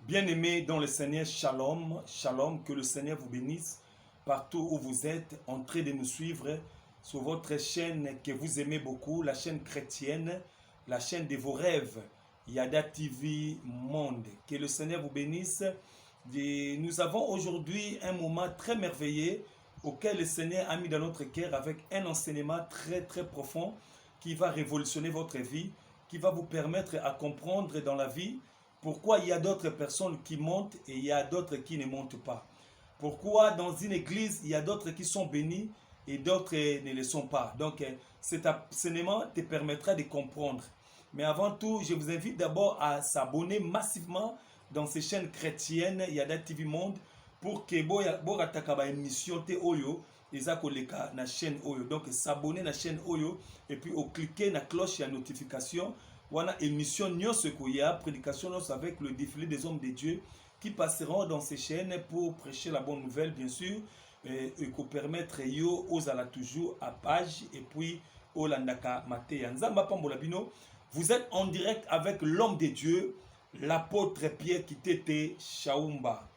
Bien-aimés dans le Seigneur, shalom, shalom, que le Seigneur vous bénisse partout où vous êtes en train de nous suivre sur votre chaîne que vous aimez beaucoup, la chaîne chrétienne, la chaîne de vos rêves, Yada TV Monde. Que le Seigneur vous bénisse. Nous avons aujourd'hui un moment très merveilleux auquel le Seigneur a mis dans notre cœur avec un enseignement très profond qui va révolutionner votre vie, qui va vous permettre à comprendre dans la vie pourquoi il y a d'autres personnes qui montent et il y a d'autres qui ne montent pas. Pourquoi dans une église, il y a d'autres qui sont bénis et d'autres ne le sont pas. Donc cet enseignement te permettra de comprendre. Mais avant tout, je vous invite d'abord à s'abonner massivement dans ces chaînes chrétiennes, Yada TV Monde, pour que vous ayez une émission Oyo, na chaîne Oyo. Donc s'abonner à la chaîne Oyo et puis cliquer na cloche et notification. Voilà émission Nyos Koya, prédication avec le défilé des hommes de Dieu qui passeront dans ces chaînes pour prêcher la bonne nouvelle, bien sûr, et pour permettre yo aux ala toujours à page et puis au landaka maté. Nzamba Pambolabino, vous êtes en direct avec l'homme de Dieu, l'apôtre Pierre Kitete Chaumba,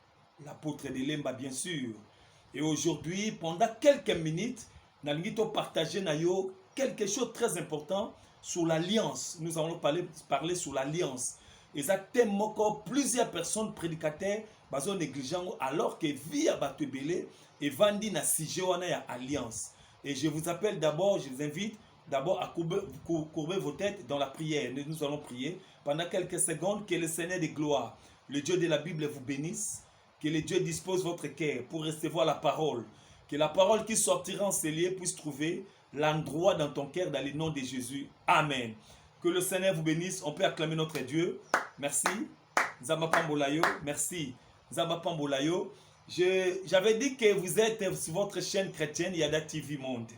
l'apôtre de Lemba, bien sûr. Et aujourd'hui, pendant quelques minutes, nous allons partager quelque chose de très important sur l'alliance. Nous allons parler sur l'alliance. Exactement, plusieurs personnes prédicateurs sont négligents alors que via Batebele et Vandi na sujet ya alliance. Et je vous appelle d'abord, je vous invite d'abord à courber vos têtes dans la prière. Nous allons prier pendant quelques secondes. Que le Seigneur de gloire, le Dieu de la Bible vous bénisse. Que le Dieu dispose votre cœur pour recevoir la parole. Que la parole qui sortira en ces lieux puisse trouver l'endroit dans ton cœur dans le nom de Jésus. Amen. Que le Seigneur vous bénisse. On peut acclamer notre Dieu. Merci. Nzamba Pambolayo. Merci. Nzamba Pambolayo. J'avais dit que vous êtes sur votre chaîne chrétienne Yada TV Monde.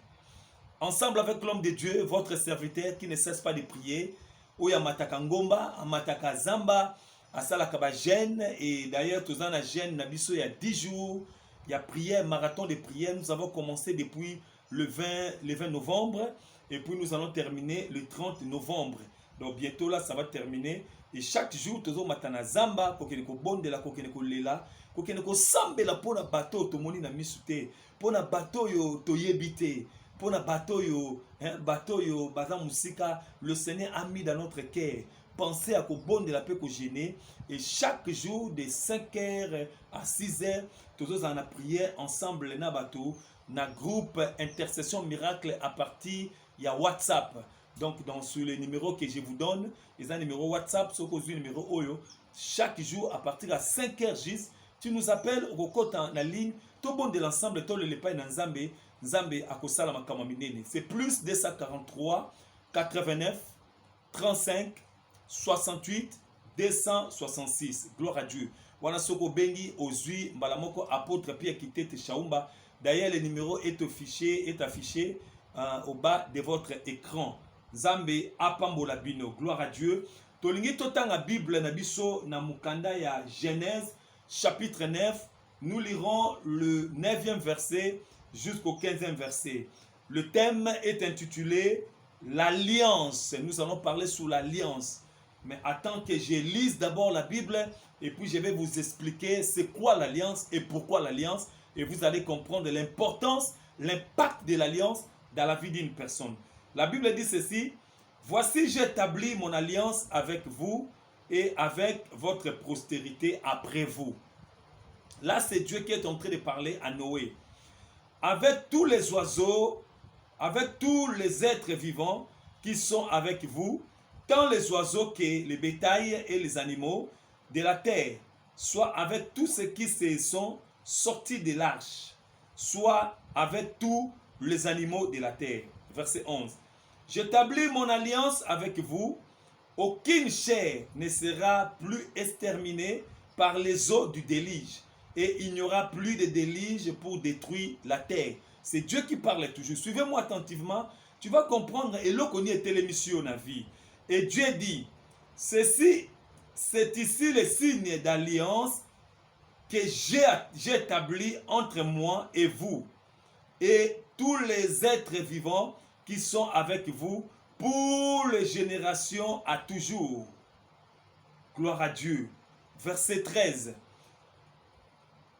Ensemble avec l'homme de Dieu, votre serviteur qui ne cesse pas de prier. Oya Mataka Ngomba, Mataka Zamba, Asala Kaba Gêne. Et d'ailleurs, tous en a Gêne, Nabiso, il y a 10 jours. Il y a prière, marathon de prière. Nous avons commencé depuis le 20 novembre et puis nous allons terminer le 30 novembre. Donc bientôt là, ça va terminer. Et chaque jour, toujours matana zamba, kokeneko bondela, kokeneko lela, kokeneko sambela pona bateau to moni na misute, pona bateau yo to yebite, pona bateau yo baza musika, le Seigneur a mis dans notre cœur. Pensez à bon de la paix gêner et chaque jour de 5h à 6h, tous en a prié ensemble na bateau, na groupe intercession miracle à partir il y a WhatsApp. Donc sur le numéro que je vous donne, il y a un numéro WhatsApp, sur le numéro Oyo. Chaque jour à partir à 5h juste, tu nous appelles au côté en ligne, tout bon de l'ensemble, tout le lepa na Nzambe, Nzambe akosala makama minene. C'est plus 243 89 35 68 266. Gloire à Dieu. Wana soko bengi ozui mbalamoko apôtre Pierre Kitete Chaumba. D'ailleurs, le numéro est affiché au bas de votre écran. Zambe apambola bino. Gloire à Dieu. Tolingi totanga Bible na biso na mukanda ya Genèse chapitre 9. Nous lirons le 9e verset jusqu'au 15e verset. Le thème est intitulé l'alliance. Nous allons parler sur l'alliance. Mais attends que je lise d'abord la Bible et puis je vais vous expliquer c'est quoi l'alliance et pourquoi l'alliance. Et vous allez comprendre l'importance, l'impact de l'alliance dans la vie d'une personne. La Bible dit ceci: voici, j'établis mon alliance avec vous et avec votre postérité après vous. Là, c'est Dieu qui est en train de parler à Noé. Avec tous les oiseaux, avec tous les êtres vivants qui sont avec vous, tant les oiseaux que les bétails et les animaux de la terre, soit avec tous ceux qui se sont sortis de l'arche, soit avec tous les animaux de la terre. Verset 11. J'établis mon alliance avec vous, aucune chair ne sera plus exterminée par les eaux du déluge, et il n'y aura plus de déluge pour détruire la terre. C'est Dieu qui parle toujours. Suivez-moi attentivement, tu vas comprendre et l'eau qu'on y était l'émission na vie. Et Dieu dit, ceci, c'est ici le signe d'alliance que j'ai établi entre moi et vous et tous les êtres vivants qui sont avec vous pour les générations à toujours. Gloire à Dieu. verset 13.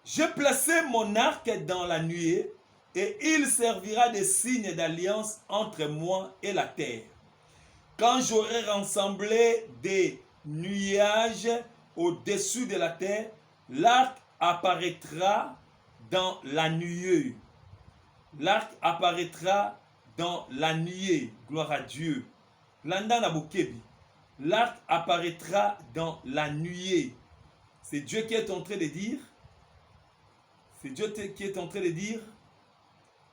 J'ai placé mon arc dans la nuée et il servira de signe d'alliance entre moi et la terre. Quand j'aurai rassemblé des nuages au-dessus de la terre, l'arc apparaîtra dans la nuée. L'arc apparaîtra dans la nuée. Gloire à Dieu. L'arc apparaîtra dans la nuée. C'est Dieu qui est en train de dire. C'est Dieu qui est en train de dire.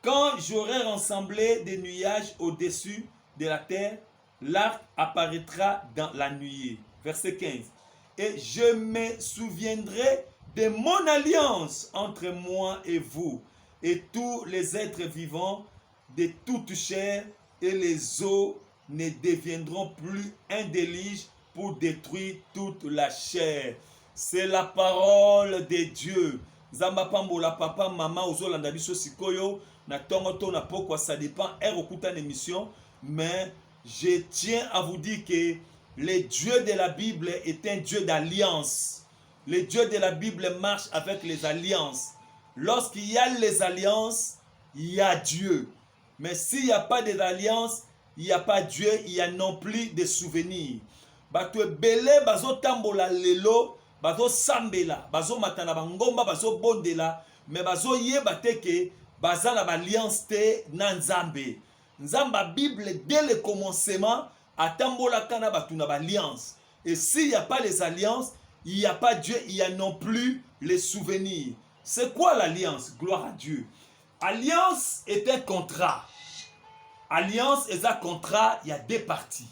Quand j'aurai rassemblé des nuages au-dessus de la terre, l'arc apparaîtra dans la nuée. Verset 15. Et je me souviendrai de mon alliance entre moi et vous, et tous les êtres vivants de toute chair, et les eaux ne deviendront plus un déluge pour détruire toute la chair. C'est la parole de Dieu. Zamba pambola papa mama ozolanda biso sikoyo na tongo to na pokwa, ça dépend okuta émission, mais je tiens à vous dire que le Dieu de la Bible est un Dieu d'alliance. Le Dieu de la Bible marche avec les alliances. Lorsqu'il y a les alliances, il y a Dieu. Mais s'il n'y a pas d'alliance, il n'y a pas Dieu, il y a non plus de souvenirs. Bato ebele bazo tambola lelo, bazo sambela, bazo matana bangomba, bazo bondela, mais bazo yeba te ke baza na alliance te na Nzambe. Nzamba Bible dès le commencement atambola kana batu na alliance. Et s'il n'y a pas les alliances, il n'y a pas Dieu, il y a non plus les souvenirs. C'est quoi l'alliance? Gloire à Dieu. Alliance est un contrat. Alliance est un contrat, il y a deux parties.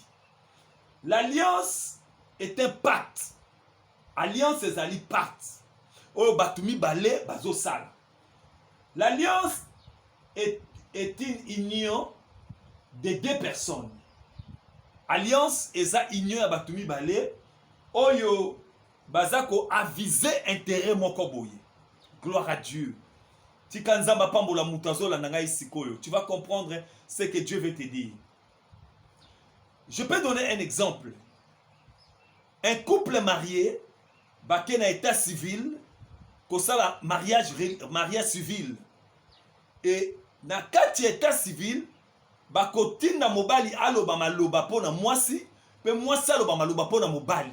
L'alliance est un pacte. Alliance est un pacte. Oh, batumi balé, bazo sal. L'alliance est une union de deux personnes. Alliance est une union à batumi balé. Oyo, bazako aviser intérêt moko boye. Gloire à Dieu. Tu vas comprendre ce que Dieu veut te dire. Je peux donner un exemple. Un couple marié, qui est dans l'état civil, que ça mariage civil. Et dans le état civil, côté na mobali aloba maloba pona mwasi, pe mwasi aloba maloba pona mobali.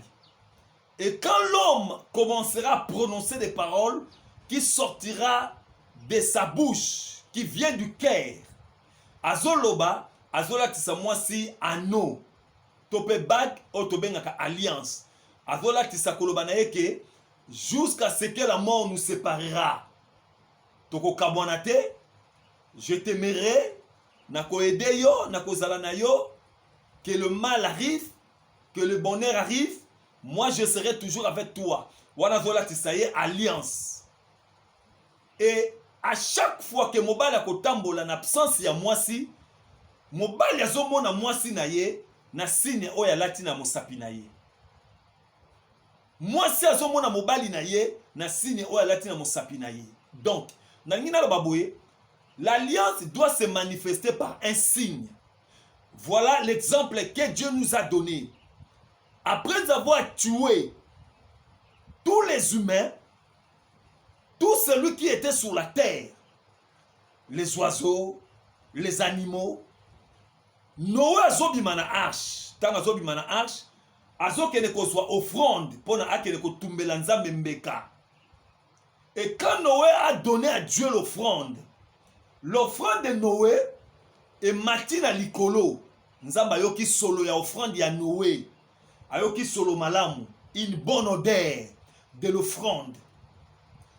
Et quand l'homme commencera à prononcer des paroles qui sortira de sa bouche, qui vient du cœur, azoloba, azolatisa mwasi ano, tope bag ou tobengaka alliance. Azolatisa koloba na yeke, jusqu'à ce que la mort nous séparera. Toko kabonate, je t'aimerai, nako ede yo, nako zalana yo, que le mal arrive, que le bonheur arrive, moi je serai toujours avec toi. Wana zolatisa ye alliance. Et à chaque fois que mobali akotambola na absence ya mwasi, mobali azomona mwasi na ye na signe oyo alati na mosapi na ye. Mwasi azomona mobali na ye na signe oyo alati na mosapi na ye. Donc, na ngina lo baboye, l'alliance doit se manifester par un signe. Voilà l'exemple que Dieu nous a donné. Après avoir tué tous les humains, tout celui qui était sur la terre, les oiseaux, les animaux, Noé azobima na arche. Tant azobima na arche, azokene kozwa offrande pona akene ko tumbela nzambe mbeka. Et quand Noé a donné à Dieu l'offrande de Noé est matina likolo. Nzamba yoki solo ya offrande ya Noé. Ayoki solo malamu, une bonne odeur de l'offrande.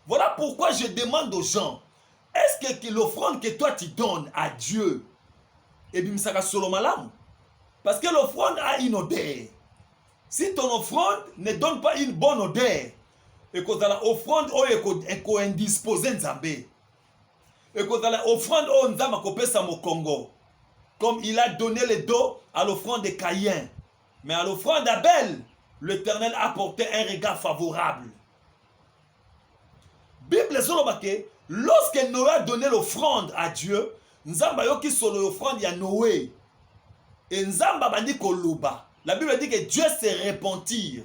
Voilà pourquoi je demande aux gens, est-ce que l'offrande que toi tu donnes à Dieu, et bimsaka solo malamu? Parce que l'offrande a une odeur. Si ton offrande ne donne pas une bonne odeur, et que l'offrande est indisposée nzambe, et que l'offrande est nzamba kopesa mo Congo, comme il a donné le dos à l'offrande de Caïn, mais à l'offrande d'Abel, l'Éternel a apporté un regard favorable. Bible zolobake, lorsque Noé a donné l'offrande à Dieu, nzamba yoki solo l'offrande ya Noé. Et nzamba bandi koloba. La Bible dit que Dieu se repentir.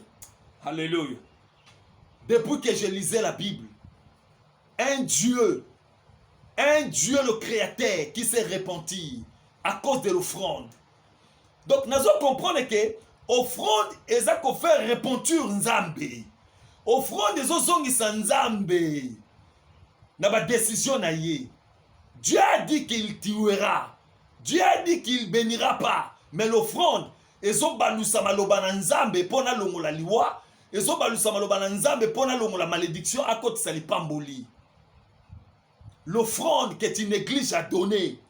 Alléluia. depuis que je lisais la Bible. Un Dieu le créateur qui s'est repenti à cause de l'offrande. Donc, nous comprenons que offrande est à faire repentir Nzambe. Offrande est à Nzambe. N'a pas décision na ye. Dieu a dit qu'il tuera. Dieu a dit qu'il bénira pas. Mais l'offrande est au balusa maloba na Nzambe pona longola liwa. Est au balusa maloba na Nzambe pona longola malédiction à côté sali pamboli. L'offrande que une église a donné.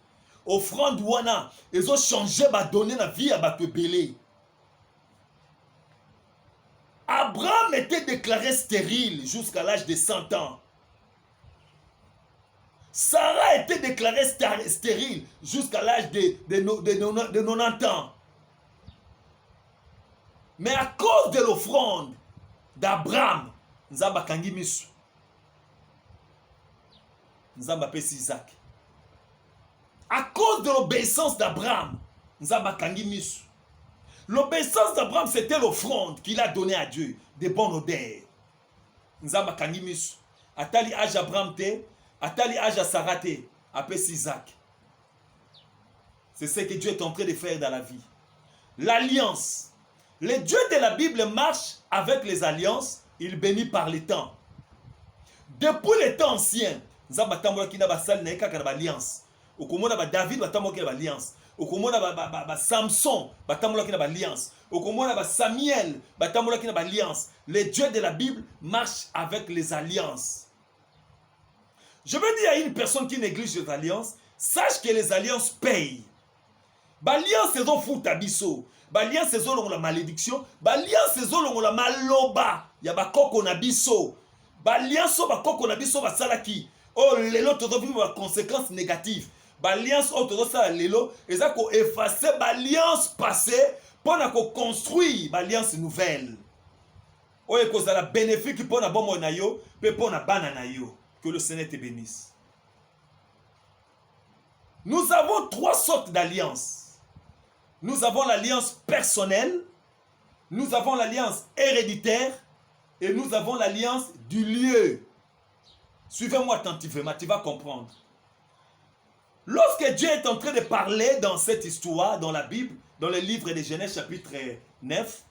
Offrande wana, ils ont changé ba donner la vie à bateau belé. Abraham était déclaré stérile jusqu'à l'âge de 100 ans. Sarah était déclarée stérile jusqu'à l'âge de 90 ans. Mais à cause de l'offrande d'Abraham, Nzamba kangi misu. Nzamba pesi Isaac. À cause de l'obéissance d'Abraham, Nzamba kangi misu. L'obéissance d'Abraham, c'était l'offrande qu'il a donnée à Dieu, de bonnes odeurs. Nzamba kangi misu. Atali âge Abraham te, atali âge Sarah te, apesi Isaac. C'est ce que Dieu est en train de faire dans la vie. L'alliance. Le Dieu de la Bible marche avec les alliances, il bénit par les temps. Depuis les temps anciens, Nzamba tambola kina basal na ekaka na alliance. Okomona ba David batambola kina alliance. Okomona ba Samson batambola kina alliance. Okomona ba Samuel batambola kina alliance. Le Dieu de la Bible marche avec les alliances. Je veux dire à une personne qui néglige les alliances, sache que les alliances payent. L'alliance c'est un fout abisso. L'alliance c'est la malédiction. L'alliance c'est la maloba. Ya ba koko na biso. L'alliance ba koko na biso ba salaki. Oh lelo to vivre les conséquences négatives. L'alliance oh to ça lelo eza ko effacer l'alliance passée pour na ko construire l'alliance nouvelle. Oh e ko la bénéfique pour na bomo na yo, pe pour na bana na yo. Que le Seigneur te bénisse. Nous avons trois sortes d'alliances. Nous avons l'alliance personnelle, nous avons l'alliance héréditaire et nous avons l'alliance du lieu. Suivez-moi attentivement, tu vas comprendre. Lorsque Dieu est en train de parler dans cette histoire, dans la Bible, dans le livre de Genèse chapitre 9,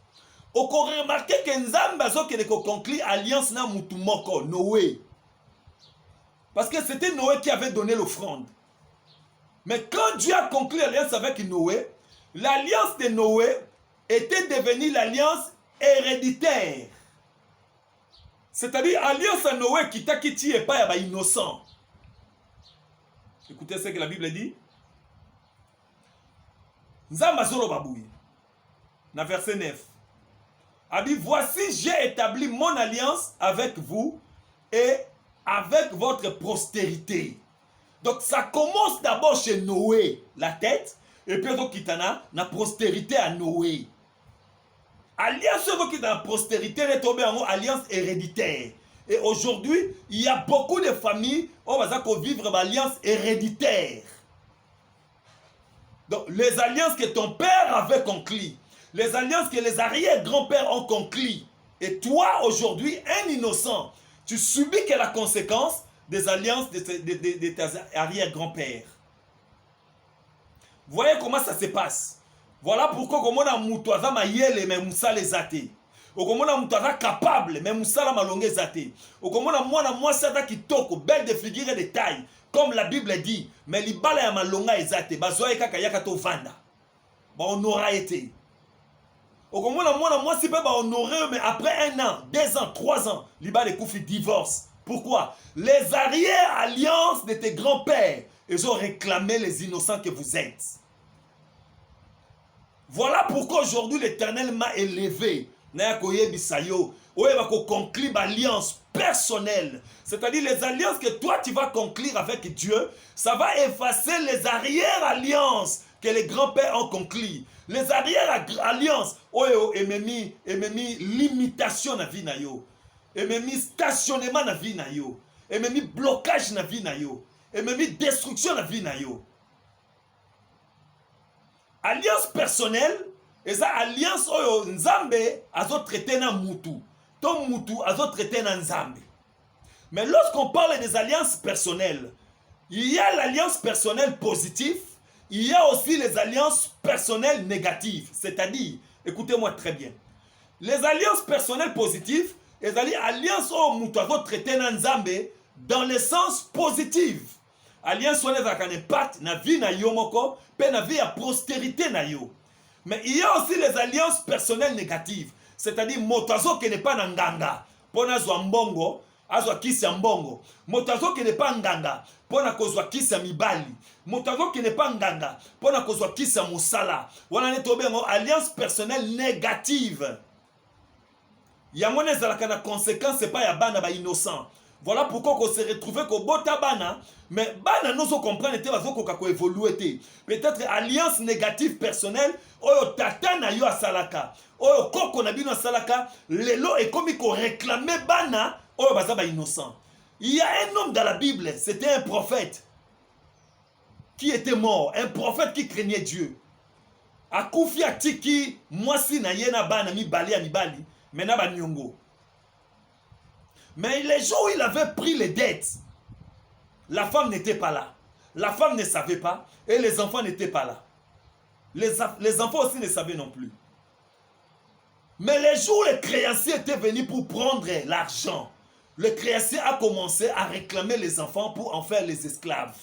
on peut remarquer que Nzambe a conclu alliance na mutu moko, Noé. Parce que c'était Noé qui avait donné l'offrande. Mais quand Dieu a conclu l'alliance avec Noé, l'alliance de Noé était devenue l'alliance héréditaire. C'est-à-dire alliance à Noé qui t'a quitté et pas innocent. Écoutez ce que la Bible dit. Nzamazoro babouy. Dans verset 9. A dit, voici j'ai établi mon alliance avec vous et avec votre postérité. Donc ça commence d'abord chez Noé, la tête, et puis donc kitana na postérité à Noé. Alliance qui dans la postérité est tombée en alliance héréditaire. Et aujourd'hui, il y a beaucoup de familles où on va vivre l'alliance héréditaire. Donc les alliances que ton père avait conclues, les alliances que les arrière-grands-pères ont conclues, et toi aujourd'hui, un innocent, tu subis que la conséquence des alliances de tes arrière-grands-pères. Voyez comment ça se passe. Voilà pourquoi comme on a mutuaza mayele mais musa les athées. Ou comme on a mutuaza capable mais musa la malongue athées. Ou comme on a moi ça kitoko belle de figure et de taille comme la Bible dit mais libala ya malonga ezate bazoya kaka yaka to vanda. Ba on aura été. Ou comme on a moi si peut ba honorer mais après 1 an, 2 ans, 3 ans, libala koufi divorce. Pourquoi? Les arrière-alliances de tes grands-pères, ils ont réclamé les innocents que vous êtes. Voilà pourquoi aujourd'hui l'Éternel m'a élevé. Conclure l'alliance personnelle. C'est-à-dire les alliances que toi tu vas conclure avec Dieu, ça va effacer les arrière-alliances que les grands-pères ont conclues. Les arrière-alliances, et même limitation na vie na yo. Et même stationnement na vie na yo. Et même blocage na vie na yo. Et même destruction na vie na yo. Alliance personnelle, et ça alliance oyo Nzambe azo traité na mutu. ton mutu azo traité na nzambe. Mais lorsqu'on parle des alliances personnelles, il y a l'alliance personnelle positive, il y a aussi les alliances personnelles négatives. C'est-à-dire, écoutez-moi très bien, les alliances personnelles positives, les alliances au mutu azo traité na nzambe dans le sens positif. Alliance on a un impact na vie na yo moko, pe na vie ya postérité na yo. Mais il y a aussi les alliances personnelles négatives. C'est-à-dire, motazo qui n'est pas nganga, pona zwa mbongo, azwa kisi ya mbongo. Motazo qui n'est pas nganga, pona kozwa kisi ya mibali. Motazo qui n'est pas nganga, pona kozwa kisi ya musala. Wana ne tobe ngo alliance personnelle négative. Yamone zalaka na conséquence c'est pas ya bana ba innocent. Voilà pourquoi on s'est retrouvé qu'au bota bana, mais bana nous comprendre était parce qu'on a évolué. Peut-être alliance négative personnelle, oyo tata na yo asalaka, oyo koko na bino asalaka, lelo et comme qu'on réclamait bana, oyo baza ba innocent. Il y a un homme dans la Bible, c'était un prophète qui était mort, un prophète qui craignait Dieu. Akufi atiki mwasi na yena bana mi bali ya mibali, mena ba nyongo. Mais les jours où il avait pris les dettes, la femme n'était pas là. La femme ne savait pas et les enfants n'étaient pas là. Les enfants aussi ne savaient non plus. Mais les jours où le créancier était venu pour prendre l'argent, le créancier a commencé à réclamer les enfants pour en faire les esclaves.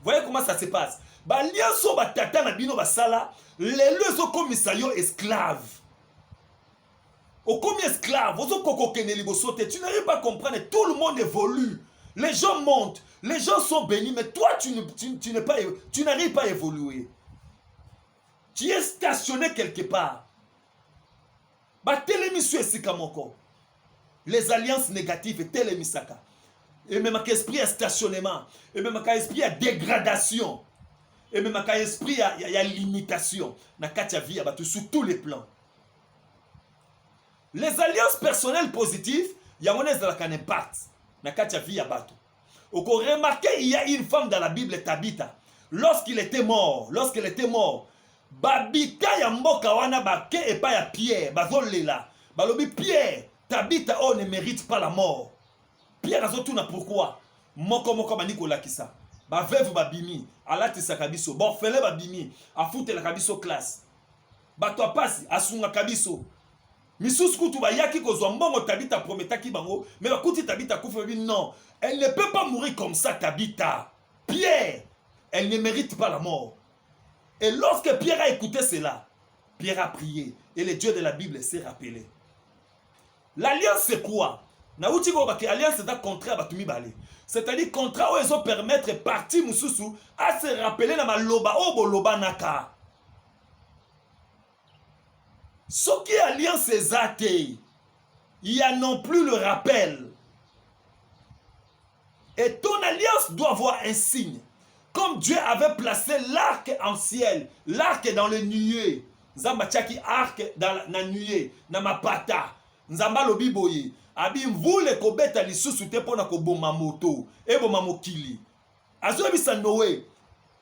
Voyez comment ça se passe. Lianso ba tata na bino basala, les lezo komisayo esclaves. Au combien esclaves, tu n'arrives pas à comprendre, tout le monde évolue. Les gens montent, les gens sont bénis, mais toi, tu n'arrives pas à évoluer. Tu es stationné quelque part. Les alliances négatives, et même un esprit à stationnement, et même un esprit à dégradation, et même un esprit à limitation. Sur tous les plans. Les alliances personnelles positives, il y a un impact. On remarque il y a une femme dans la Bible, Tabitha. Lorsqu'elle était mort, Babita ya mboka wana bake et pas ya Pierre, bazolela. Balobi Pierre, Tabitha ne mérite pas la mort. Pierre azotuna pourquoi? Moko maniko lakisa. Ba veuve babimi, alati sakabiso, borfele babimi, afute la kabiso classe. Bato apasi asunga kabiso. Misusu kutu bayaki kozwa mbongo Tabitha prometaki bango, mais bakuti Tabitha kufa non, elle ne peut pas mourir comme ça Tabitha. Pierre, elle ne mérite pas la mort. Et lorsque Pierre a écouté cela, Pierre a prié et le Dieu de la Bible s'est rappelé. L'alliance c'est quoi? Nauti go baki alliance c'est un contrat batumi balé. C'est-à-dire contrat où ils ont permettre parti mususu à se rappeler na maloba o boloba naka. Ce qui est alliance exacte, il y a non plus le rappel. Et ton alliance doit avoir un signe. Comme Dieu avait placé l'arc en ciel, l'arc dans le nuée. Nzamba tchaki arc dans la nuée, na mapata. Nzamba lobi boye. Abi mvule kobeta lisusu te pona ko boma moto, e boma mokili. Azo bisa Noé.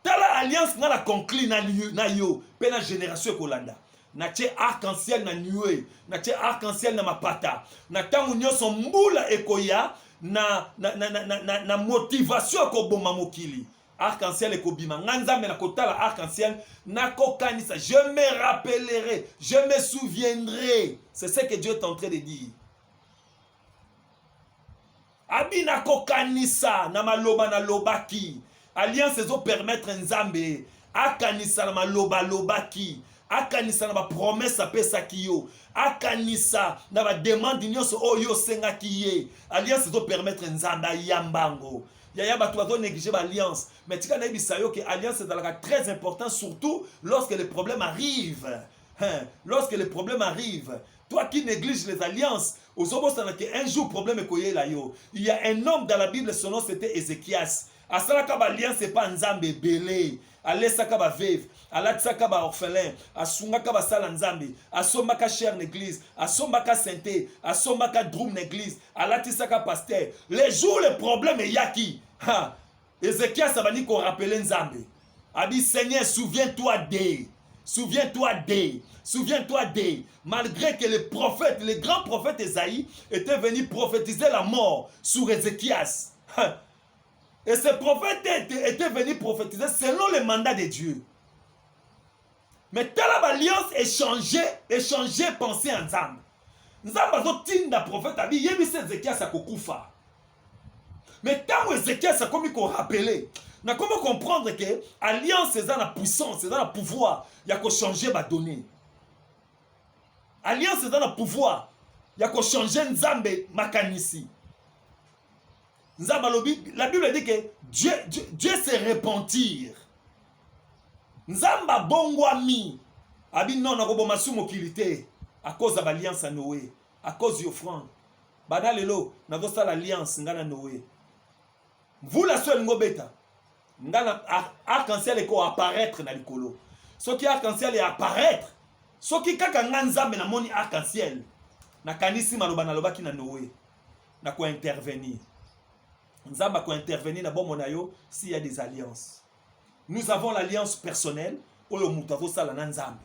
Tala alliance na la conclue na yo, pe na génération kolanda. Na tche arc-en-ciel na nuée, na tche arc-en-ciel na mapata. Na tangu nyoso mbula ekoya na motivation ko boma mokili. Arc-en-ciel ekobima. Nganzambe na kotala arc-en-ciel na kokanisa. Je me rappellerai, je me souviendrai. C'est ce que Dieu est en train de dire. Abina kokanisa na maloba na lobaki. Alliance ezo permettre nzambe akanisa na maloba lobaki. Akanisa na ba promesse apesa kiyo. Akanisa na ba demande nyonso oyo senga kiye. Alliance ezo permettre nzambe yambango. Yaya batu bazo négliger l'alliance. Mais tika na ibisa yo que alliance est dans la très important surtout lorsque les problèmes arrivent. Lorsque les problèmes arrivent. Toi qui négliges les alliances, un jour problème est là yo. Il y a un homme dans la Bible, son nom c'était Ézéchias. Asalaka ba alliance c'est pas nzambe belé. Alesaka ba veuve, alatsaka ba orphelin, asungaka ba sala nzambe, asomaka chère l'église, asomaka sainté, asomaka drum l'église, alatisaka pasteur. Les jours le problème est yaki. Ézéchias abani ko rappeler nzambe. Abi Seigneur, souviens-toi d'eux. Souviens-toi d'eux. Malgré que le prophète, le grand prophète Esaïe était venu prophétiser la mort sur Ézéchias. Et ce prophète était venu prophétiser selon le mandat de Dieu. Mais telle alliance échanger pensée ensemble. Nzamba zotinda prophète abi yebise Ézéchias akokufa. Mais tant que Ézéchias a comme qu'on rappeler, na comment comprendre que alliance c'est dans la puissance, c'est dans le pouvoir, il y a qu'on changer ba donner. Alliance c'est dans le pouvoir, il y a qu'on changer nzambe makanisi. Nzamba lobi, la Bible dit que Dieu se repentir. Nzamba bongwami abi non na koboma sumo kilité à cause de l'alliance à Noé, à cause de l'offrande. Badalelo na dosa l'alliance ngana Noé. Vous la seule ngobeta. Ngana arc-en-ciel eko apparaître na likolo. Ce qui arc-en-ciel est apparaître. Ce qui kaka nganzambe na moni arc-en-ciel. Na kanisi maloba na lobaki na Noé. Na ko intervenir. Nzamba ko intervenir na bon monayo s'il y a des alliances. Nous avons l'alliance personnelle oyo mutavo sala na nzambe.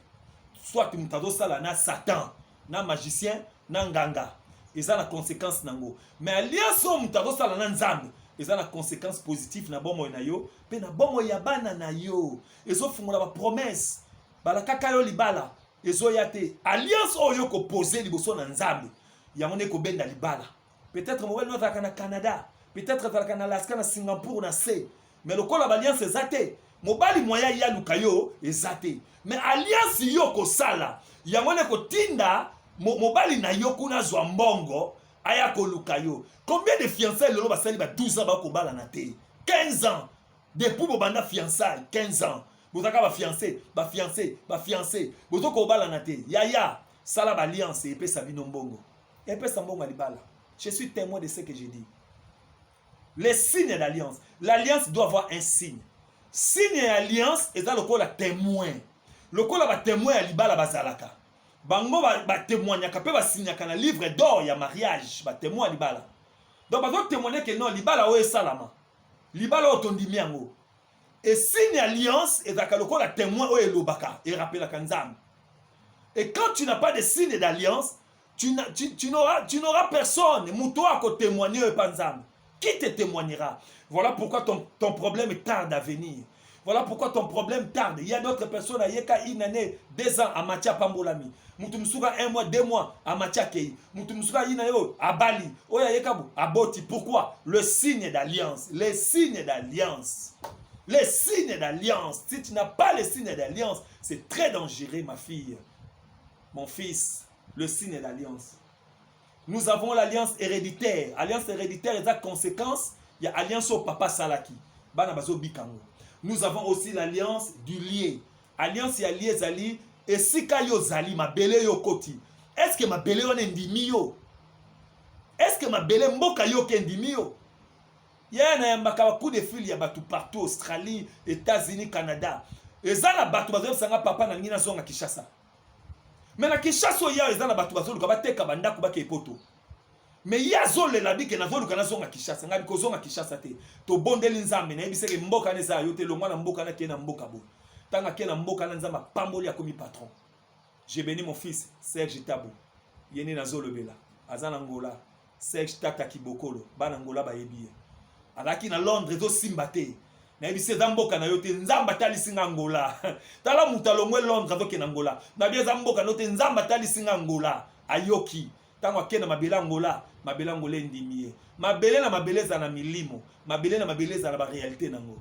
Soit mutavo sala na Satan, na magicien, na nganga. Eza na conséquence nango. Mais alliance oyo mutavo sala na nzambe, eza na conséquence positive na bomo na yo, pe na bomo ya bana na yo. Ezo fungola ba promesse. Bala kaka yo libala, ezo yate. Alliance oyo ko poser liboso na nzambe. Yango ne ko benda libala. Peut-être mo welo na Canada, peut-être na Alaska, na Singapour, na C. Mais le col alliance ezate. Mobali moya ya lukayo ezate. Mais alliance yo ko sala. Yango ne ko tinda mobali na yo kuna zwa mbongo aya ko lukayo. Combien de fiançailles lelo basali ba 12 ans ba ko bala na te? 15 ans. Depuis bobanda fiançailles, 15 ans. Bozaka ba fiancé. Bozo ko bala na te. Yaya sala ba alliance et pesa bino mbongo. Et pesa mbongo libala. Je suis témoin de ce que j'ai dit. Les signes d'alliance. L'alliance doit avoir un signe. Signe et alliance est dans le col à témoin. Le col à témoin à libala bazalaka. Bango ba témoigner ka pe ba signer kana livre d'or ya mariage ba témoin à libala. Donc ba témoigner que non libala o salama. Libala o tondimi yango. Et signe alliance est dans le col à témoin o elobaka et rappela kanzam. Et quand tu n'as pas de signe d'alliance, tu n'auras personne. Mouto à ko témoigner e panzam. Qui te témoignera? Voilà pourquoi ton problème tarde à venir. Voilà pourquoi ton problème tarde. Il y a d'autres personnes à Yeka une année, 2 ans à Matia Pambolami. Moutoumsouga 1 mois, 2 mois à Matia Kei. Moutoumsouga une année à Bali. Oya Yekabu à Boti. Pourquoi? Le signe d'alliance. Les signes d'alliance. Les signes d'alliance. Si tu n'as pas les signes d'alliance, c'est très dangereux, ma fille. Mon fils, le signe d'alliance. Nous avons l'alliance héréditaire. Alliance héréditaire est la conséquence. Il y a alliance au papa Salaki. Nous avons aussi l'alliance du lié. Alliance ya lié zali. Et si kayo zali, ma belle yo koti. Est-ce que ma belle yo n'endimi yo? Est-ce que ma belle mboka yo kendimi yo? Il y a un coup de fil, il y a batou partout, Australie, États-Unis, Canada. Et ça, la batou bazou sanga papa na ngina zonga Kishasa. Mais na Kishasa ya ezana batou bazou luka bateka bandako bake poto. Mais ya zole la bike na zolu kana zonga Kishasa, ngabi ko zonga Kishasa te. To bondeli nzambe na yebiseke mboka ne za yo te longwa na mboka na kena mboka bo. Tanga kena mboka na nzamba pamboli ya komi patron. J'ai béni mon fils Serge Tabou. Yene na zolo bela. Azana Ngola. Serge Tata Kibokolo. Bana Ngola ba yebiye. Alaki na Londres zo simbate. Na yebise zamboka na yote nzamba talisinga Angola. Tala mutalongwe Londres zo kena Angola. Na bia zamboka note nzamba talisinga Angola. Ayoki. Tango akena mabele Angola, mabele Angola ndimiye. Mabele na mabele za na milimo, mabele na mabele za na ba réalité nango.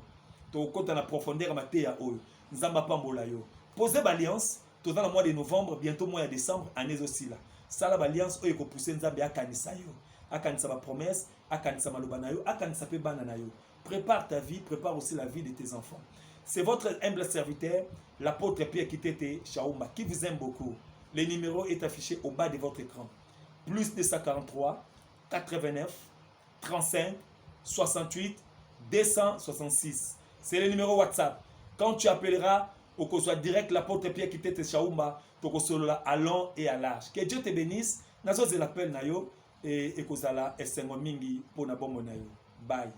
To kota na profondeur maté ya oyo. Nzamba pambola yo. Posez l'alliance, tout dans le mois de novembre, bientôt mois de décembre, année aussi là. Ça la alliance oyo ko pousser nzambe akanisa yo. Akanisa ba promesse, akanisa maloba na yo, akanisa pe bana na yo. Prépare ta vie, prépare aussi la vie de tes enfants. C'est votre humble serviteur, l'apôtre Pierre Kitete Chaoumba, qui vous aime beaucoup. Le numéro est affiché au bas de votre écran. Plus 243 89 35 68 266. C'est le numéro WhatsApp. Quand tu appelleras au soit direct l'apôtre Pierre Kitete Chaoumba, tu seras à long et à large. Que Dieu te bénisse. Nazo l'appel nayo et kozala esengo mingi pour na bombo nayo. Bye.